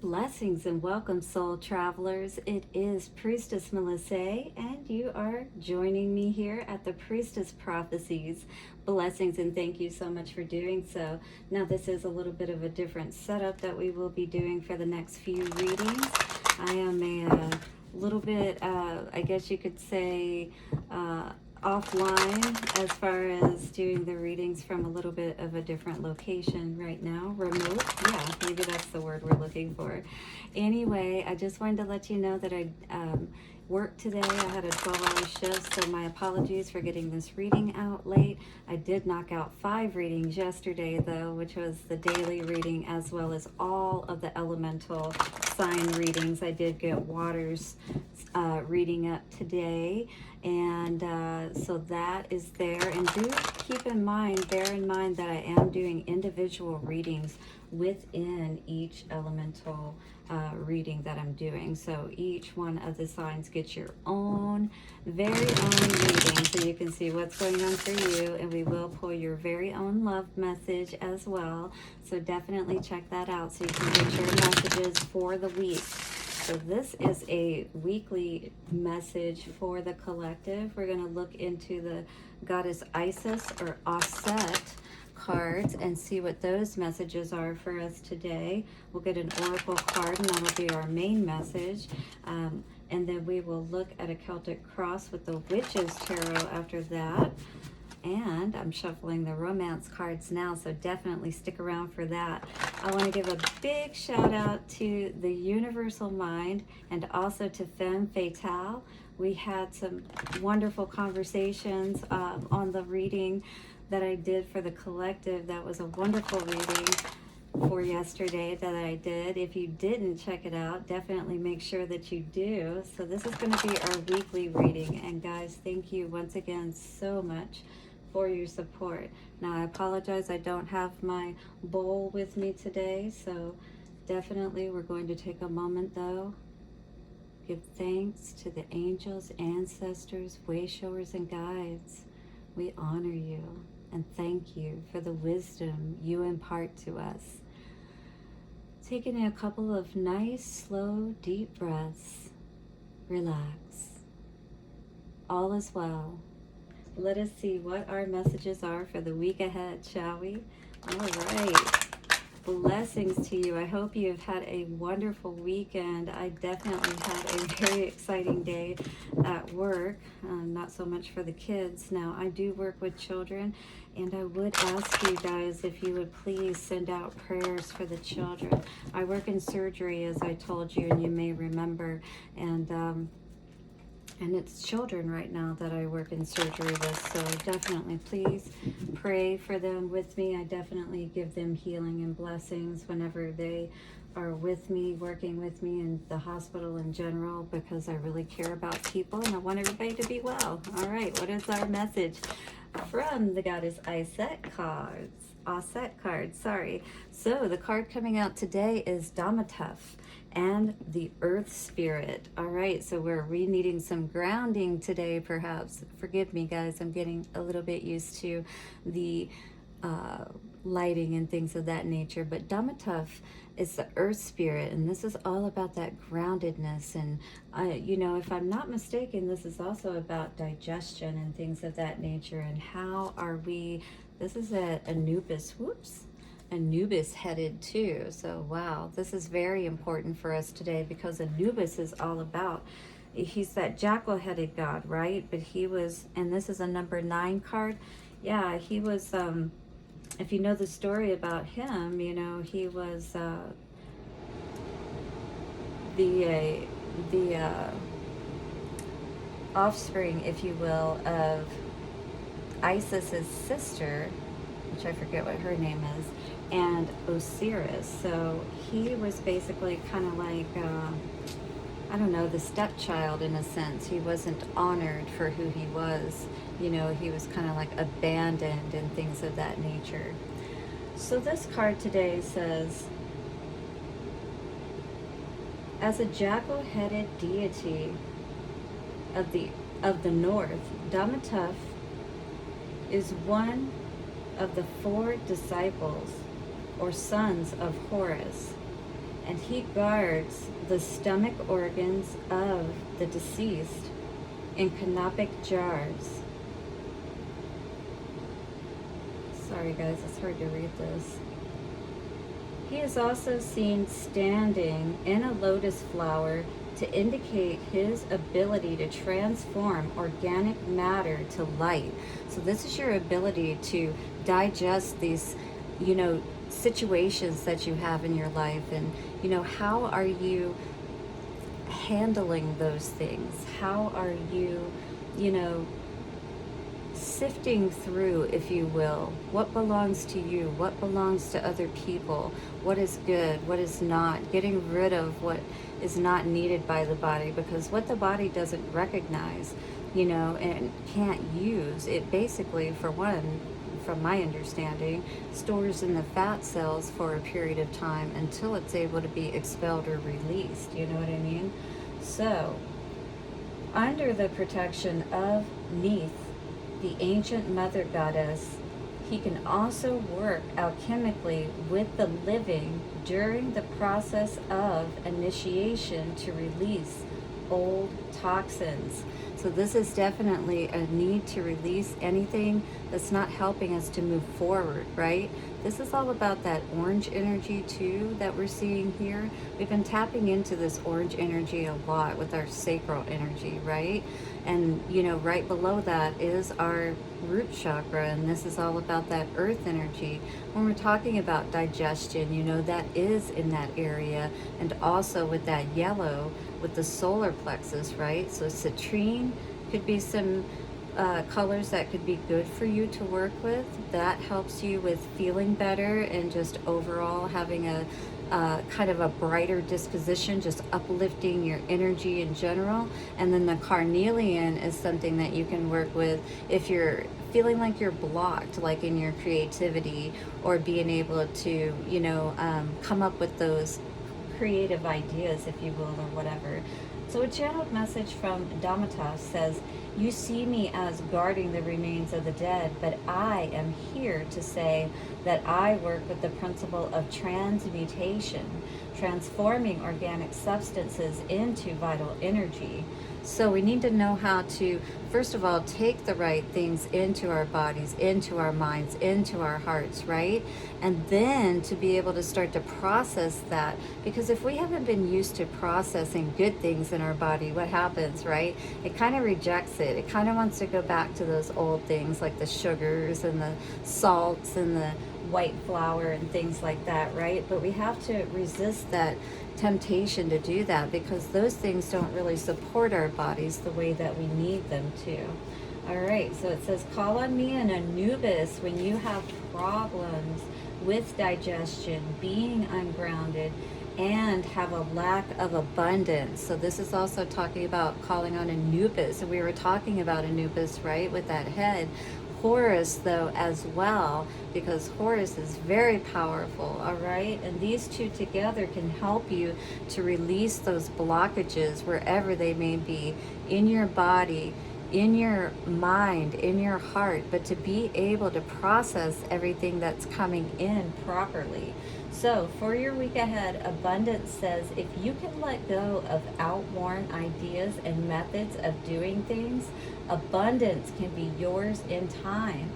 Blessings and welcome, soul travelers. It is Priestess Melissae, and you are joining me here at the Priestess Prophecies. Blessings and thank you so much for doing so. Now, this is a little bit of a different setup that we will be doing for the next few readings. I am a little bit, I guess you could say, offline as far as doing the readings from a little bit of a different location right now. Remote, yeah, maybe that's the word we're looking for. Anyway, I just wanted to let you know that I worked today. I had a 12-hour shift, so my apologies for getting this reading out late. I did knock out 5 readings yesterday, though, which was the daily reading as well as all of the elemental sign readings. I did get Water's reading up today, and so that is there. And do keep in mind, bear in mind that I am doing individual readings within each elemental reading that I'm doing. So each one of the signs gets your own very own reading, so you can see what's going on for you, and we will pull your very own love message as well. So definitely check that out so you can get your messages for the week. So this is a weekly message for the collective. We're going to look into the goddess Isis or Auset cards and see what those messages are for us today. We'll get an oracle card, and that'll be our main message. And then we will look at a Celtic cross with the Witches Tarot after that. And I'm shuffling the romance cards now, so definitely stick around for that. I want to give a big shout out to the Universal Mind and also to Femme Fatale. We had some wonderful conversations on the reading that I did for the collective. That was a wonderful reading for yesterday that I did. If you didn't check it out, definitely make sure that you do. So this is going to be our weekly reading, and guys, thank you once again so much for your support. Now, I apologize, I don't have my bowl with me today, so definitely we're going to take a moment though. Give thanks to the angels, ancestors, way showers, and guides. We honor you and thank you for the wisdom you impart to us. Taking a couple of nice, slow, deep breaths. Relax. All is well. Let us see what our messages are for the week ahead, shall we? All right. Blessings to you. I hope you've had a wonderful weekend. I definitely had a very exciting day at work. Not so much for the kids. Now, I do work with children, and I would ask you guys if you would please send out prayers for the children. I work in surgery, as I told you, and you may remember, and it's children right now that I work in surgery with, so definitely please pray for them with me. I definitely give them healing and blessings whenever they are with me, working with me in the hospital in general, because I really care about people and I want everybody to be well. All right, what is our message from the goddess Auset cards, sorry. So the card coming out today is Daumutef and the Earth Spirit. All right, so we're needing some grounding today, perhaps. Forgive me, guys, I'm getting a little bit used to the lighting and things of that nature. But Daumutef is the Earth Spirit, and this is all about that groundedness. And, you know, if I'm not mistaken, this is also about digestion and things of that nature. And how are we, this is at Anubis, Anubis headed too. So wow, this is very important for us today, because Anubis is all about, he's that jackal headed god, right? But he was, and this is a number 9 card. Yeah, he was, if you know the story about him, you know, he was the offspring, if you will, of Isis's sister, which I forget what her name is, and Osiris. So he was basically kind of like, I don't know, the stepchild in a sense. He wasn't honored for who he was. You know, he was kind of like abandoned and things of that nature. So this card today says, as a jackal-headed deity of the north, Daumutef is one of the 4 disciples or sons of Horus, and he guards the stomach organs of the deceased in canopic jars. Sorry guys, it's hard to read this. He is also seen standing in a lotus flower to indicate his ability to transform organic matter to light. So this is your ability to digest these, situations that you have in your life, and how are you handling those things? How are you, sifting through, if you will, what belongs to you, what belongs to other people, what is good, what is not, getting rid of what is not needed by the body, because what the body doesn't recognize, and can't use, it basically, for one, from my understanding, stores in the fat cells for a period of time until it's able to be expelled or released, you know what I mean? So, under the protection of Neith, the ancient mother goddess, he can also work alchemically with the living during the process of initiation to release old toxins. So this is definitely a need to release anything that's not helping us to move forward, right? This is all about that orange energy too that we're seeing here. We've been tapping into this orange energy a lot with our sacral energy, right? And right below that is our root chakra, and this is all about that earth energy. When we're talking about digestion, that is in that area, and also with that yellow with the solar plexus, right? So citrine could be some colors that could be good for you to work with. That helps you with feeling better and just overall having a kind of a brighter disposition, just uplifting your energy in general. And then the carnelian is something that you can work with if you're feeling like you're blocked, like in your creativity, or being able to, come up with those creative ideas, if you will, or whatever. So a channeled message from Daumutef says, "You see me as guarding the remains of the dead, but I am here to say that I work with the principle of transmutation, transforming organic substances into vital energy." So we need to know how to, first of all, take the right things into our bodies, into our minds, into our hearts, right? And then to be able to start to process that. Because if we haven't been used to processing good things in our body, what happens, right? It kind of rejects it. It kind of wants to go back to those old things like the sugars and the salts and the white flour and things like that, right? But we have to resist that temptation to do that, because those things don't really support our bodies the way that we need them to. All right, so it says, "Call on me in Anubis when you have problems with digestion, being ungrounded, and have a lack of abundance." So this is also talking about calling on Anubis. And we were talking about Anubis, right, with that head. Horus, though, as well, because Horus is very powerful, all right? And these two together can help you to release those blockages wherever they may be, in your body, in your mind, in your heart, but to be able to process everything that's coming in properly. So for your week ahead, Abundance says, if you can let go of outworn ideas and methods of doing things, abundance can be yours in time.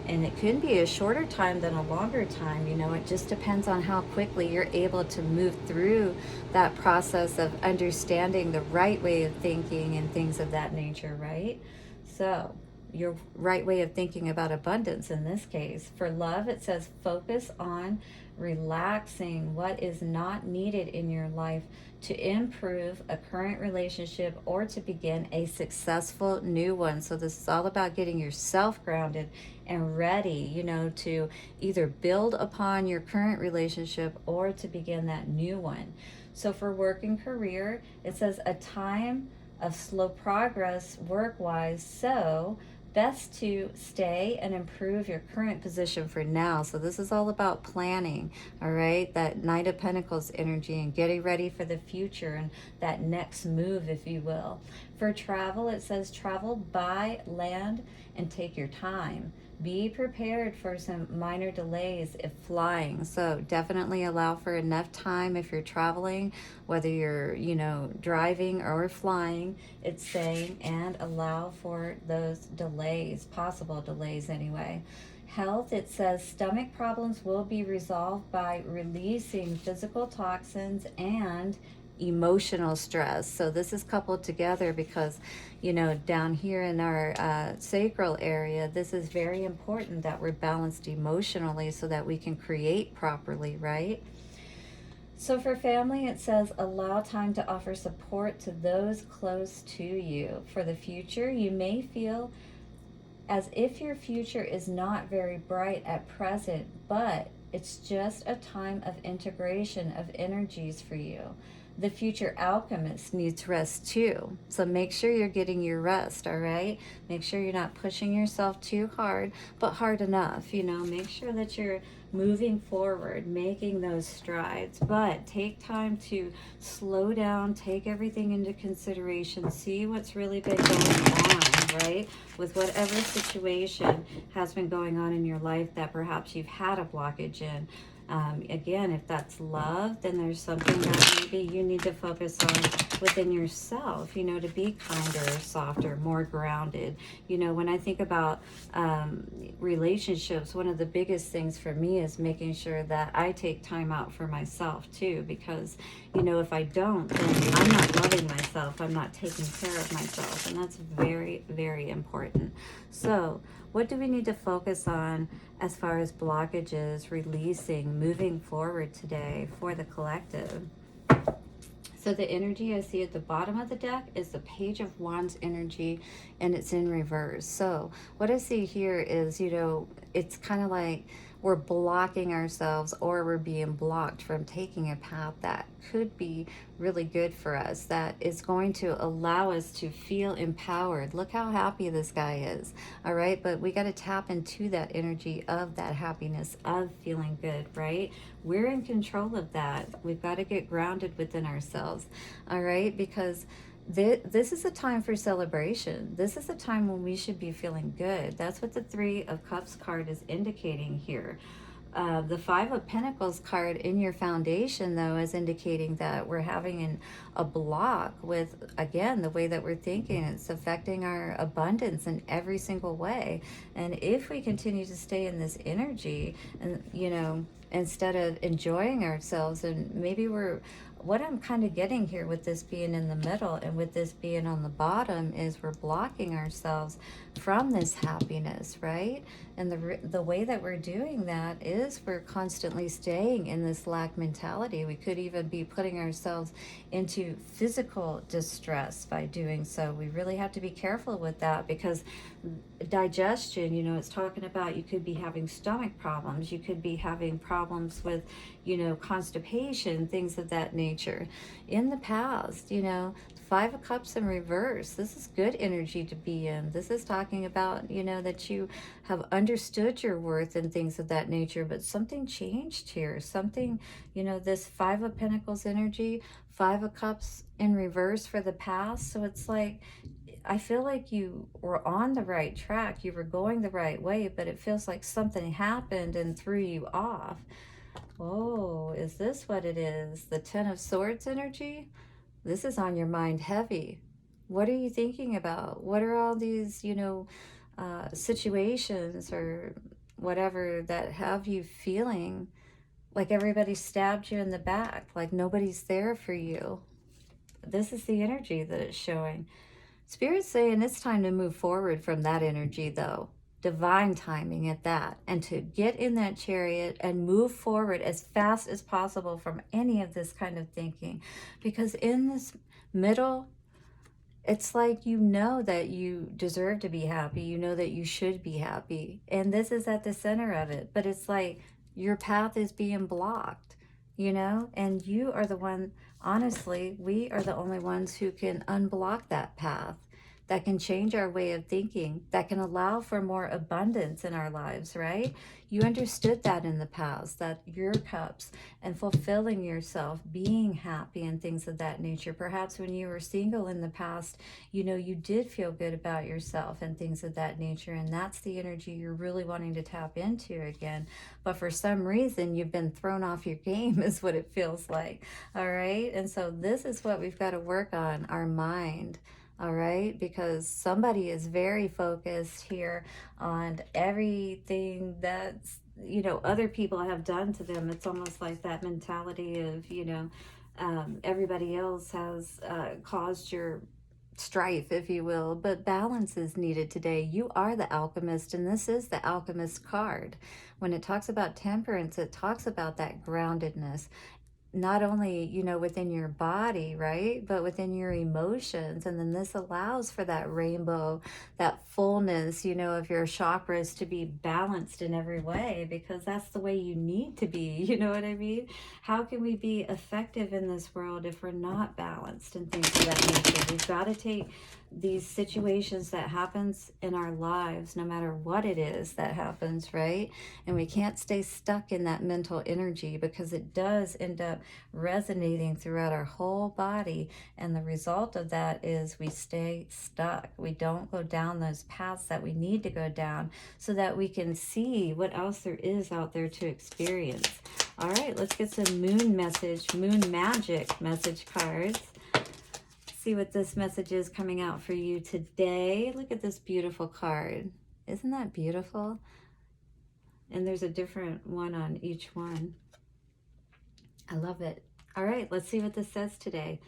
And it could be a shorter time than a longer time, it just depends on how quickly you're able to move through that process of understanding the right way of thinking and things of that nature, right? So your right way of thinking about abundance in this case. For love, it says, focus on relaxing what is not needed in your life to improve a current relationship or to begin a successful new one. So this is all about getting yourself grounded and ready, to either build upon your current relationship or to begin that new one. So for work and career, it says a time of slow progress work-wise, so best to stay and improve your current position for now. So this is all about planning, all right? That Knight of Pentacles energy and getting ready for the future and that next move, if you will. For travel, it says travel by land and take your time. Be prepared for some minor delays if flying. So definitely allow for enough time if you're traveling, whether you're, driving or flying, it's saying, and allow for those delays, possible delays anyway. Health, it says stomach problems will be resolved by releasing physical toxins and emotional stress. So this is coupled together because, down here in our sacral area, this is very important that we're balanced emotionally so that we can create properly, right? So for family, it says allow time to offer support to those close to you. For the future, you may feel as if your future is not very bright at present, but it's just a time of integration of energies for you. The future alchemist needs rest too. So make sure you're getting your rest, all right? Make sure you're not pushing yourself too hard, but hard enough. Make sure that you're moving forward, making those strides, but take time to slow down, take everything into consideration, see what's really been going on, right? With whatever situation has been going on in your life that perhaps you've had a blockage in. Again, if that's love, then there's something that maybe you need to focus on within yourself, to be kinder, softer, more grounded. When I think about relationships, one of the biggest things for me is making sure that I take time out for myself too, because, if I don't, then I'm not loving myself, I'm not taking care of myself, and that's very, very important. So, what do we need to focus on as far as blockages, releasing, moving forward today for the collective? So the energy I see at the bottom of the deck is the Page of Wands energy, and it's in reverse. So what I see here is, it's kind of like we're blocking ourselves, or we're being blocked from taking a path that could be really good for us, that is going to allow us to feel empowered. Look how happy this guy is, all right? But we got to tap into that energy of that happiness, of feeling good, right? We're in control of that. We've got to get grounded within ourselves, all right? Because this is a time for celebration. This is a time when we should be feeling good. That's what the Three of Cups card is indicating here. The Five of Pentacles card in your foundation, though, is indicating that we're having a block with, again, the way that we're thinking. It's affecting our abundance in every single way. And if we continue to stay in this energy, and instead of enjoying ourselves, and maybe what I'm kind of getting here with this being in the middle and with this being on the bottom is we're blocking ourselves from this happiness, right? And the way that we're doing that is we're constantly staying in this lack mentality. We could even be putting ourselves into physical distress by doing so. We really have to be careful with that, because digestion, it's talking about, you could be having stomach problems, you could be having problems with, constipation, things of that nature. In the past, Five of Cups in reverse, this is good energy to be in. This is talking about, that you have understood your worth and things of that nature, but something changed here. Something, this Five of Pentacles energy, Five of Cups in reverse for the past. So it's like, I feel like you were on the right track. You were going the right way, but it feels like something happened and threw you off. Oh, is this what it is? The Ten of Swords energy? This is on your mind heavy. What are you thinking about? What are all these, situations or whatever that have you feeling like everybody stabbed you in the back, like nobody's there for you? This is the energy that it's showing. Spirit's saying it's time to move forward from that energy, though. Divine timing at that. And to get in that chariot and move forward as fast as possible from any of this kind of thinking. Because in this middle, it's like that you deserve to be happy. You know that you should be happy. And this is at the center of it. But it's like your path is being blocked, and you are the one. Honestly, we are the only ones who can unblock that path. that can change our way of thinking, that can allow for more abundance in our lives, right? You understood that in the past, that your cups and fulfilling yourself, being happy and things of that nature. Perhaps when you were single in the past, you know, you did feel good about yourself and things of that nature. And that's the energy you're really wanting to tap into again. But for some reason, you've been thrown off your game, is what it feels like. All right. And so this is what we've got to work on, our mind. All right, because somebody is very focused here on everything that's, you know, other people have done to them. It's almost like that mentality of, you know, everybody else has caused your strife, if you will, but balance is needed today. You are the alchemist, and this is the alchemist card. When it talks about temperance, it talks about that groundedness, not only, you know, within your body, right, but within your emotions. And then this allows for that rainbow, that fullness, you know, of your chakras to be balanced in every way, because that's the way you need to be. You know what I mean? How can we be effective in this world if we're not balanced and things of that nature? We've got to take these situations that happens in our lives, no matter what it is that happens, right? And we can't stay stuck in that mental energy, because it does end up resonating throughout our whole body. And the result of that is we stay stuck. We don't go down those paths that we need to go down, so that we can see what else there is out there to experience. All right, let's get some moon magic message cards. See what this message is coming out for you today. Look at this beautiful card. Isn't that beautiful? And there's a different one on each one. I love it. All right, let's see what this says today.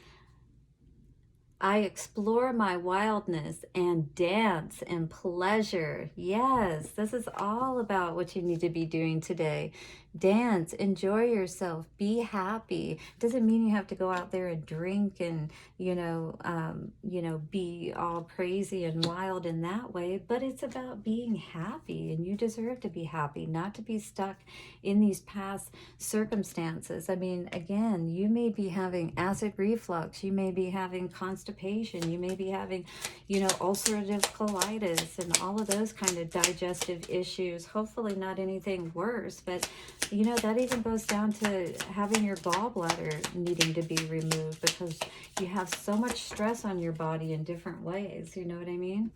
I explore my wildness and dance and pleasure. Yes, this is all about what you need to be doing today. Dance, enjoy yourself, be happy. Doesn't mean you have to go out there and drink and, you know, be all crazy and wild in that way, but it's about being happy, and you deserve to be happy, not to be stuck in these past circumstances. I mean, again, you may be having acid reflux, you may be having constipation, you may be having, you know, ulcerative colitis and all of those kind of digestive issues. Hopefully not anything worse, but you know, that even goes down to having your gallbladder needing to be removed, because you have so much stress on your body in different ways. You know what I mean?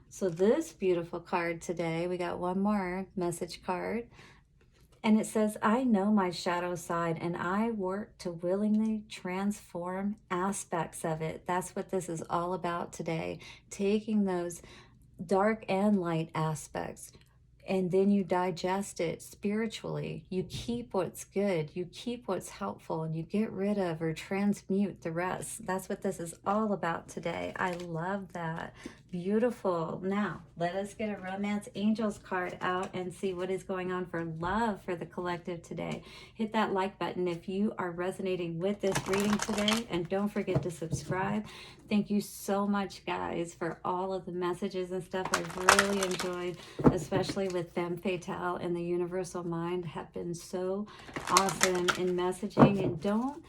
So this beautiful card today, we got one more message card. And it says, I know my shadow side, and I work to willingly transform aspects of it. That's what this is all about today. Taking those dark and light aspects, and then you digest it spiritually. You keep what's good, you keep what's helpful, and you get rid of or transmute the rest. That's what this is all about today. I love that. Beautiful. Now, let us get a Romance Angels card out and see what is going on for love for the collective today. Hit that like button if you are resonating with this reading today, and don't forget to subscribe. Thank you so much, guys, for all of the messages and stuff. I've really enjoyed, especially with Femme Fatale and the Universal Mind, have been so awesome in messaging. And don't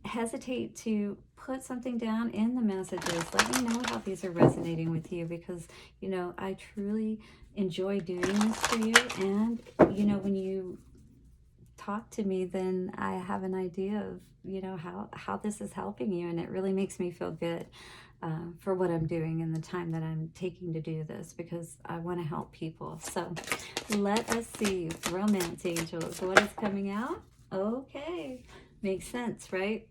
hesitate to put something down in the messages. Let me know how these are resonating with you, because, you know, I truly enjoy doing this for you. And, you know, when you talk to me, then I have an idea of, you know, how this is helping you, and it really makes me feel good for what I'm doing and the time that I'm taking to do this, because I want to help people. So let us see, Romance Angels, what is coming out? Okay, makes sense, right?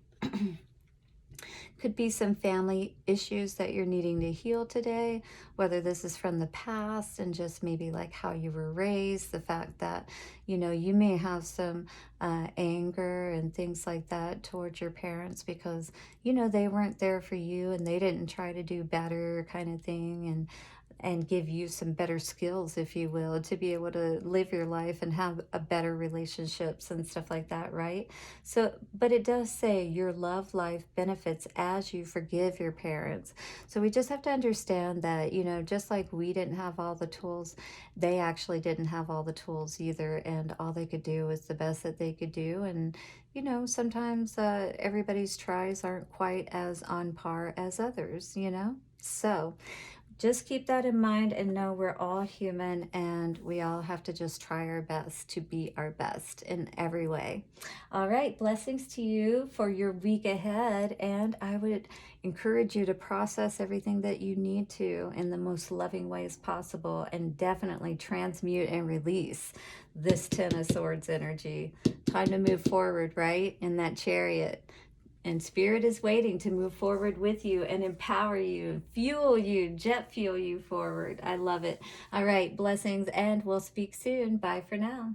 Could be some family issues that you're needing to heal today, whether this is from the past and just maybe like how you were raised, the fact that, you know, you may have some anger and things like that towards your parents, because, you know, they weren't there for you and they didn't try to do better kind of thing, and give you some better skills, if you will, to be able to live your life and have a better relationships and stuff like that, right? So, but it does say your love life benefits as you forgive your parents. So we just have to understand that, you know, just like we didn't have all the tools, they actually didn't have all the tools either, and all they could do was the best that they could do. And you know, sometimes everybody's tries aren't quite as on par as others, you know? So just keep that in mind and know we're all human and we all have to just try our best to be our best in every way. All right, blessings to you for your week ahead, and I would encourage you to process everything that you need to in the most loving ways possible, and definitely transmute and release this Ten of Swords energy. Time to move forward, right? In that chariot. And Spirit is waiting to move forward with you and empower you, fuel you, jet fuel you forward. I love it. All right, blessings, and we'll speak soon. Bye for now.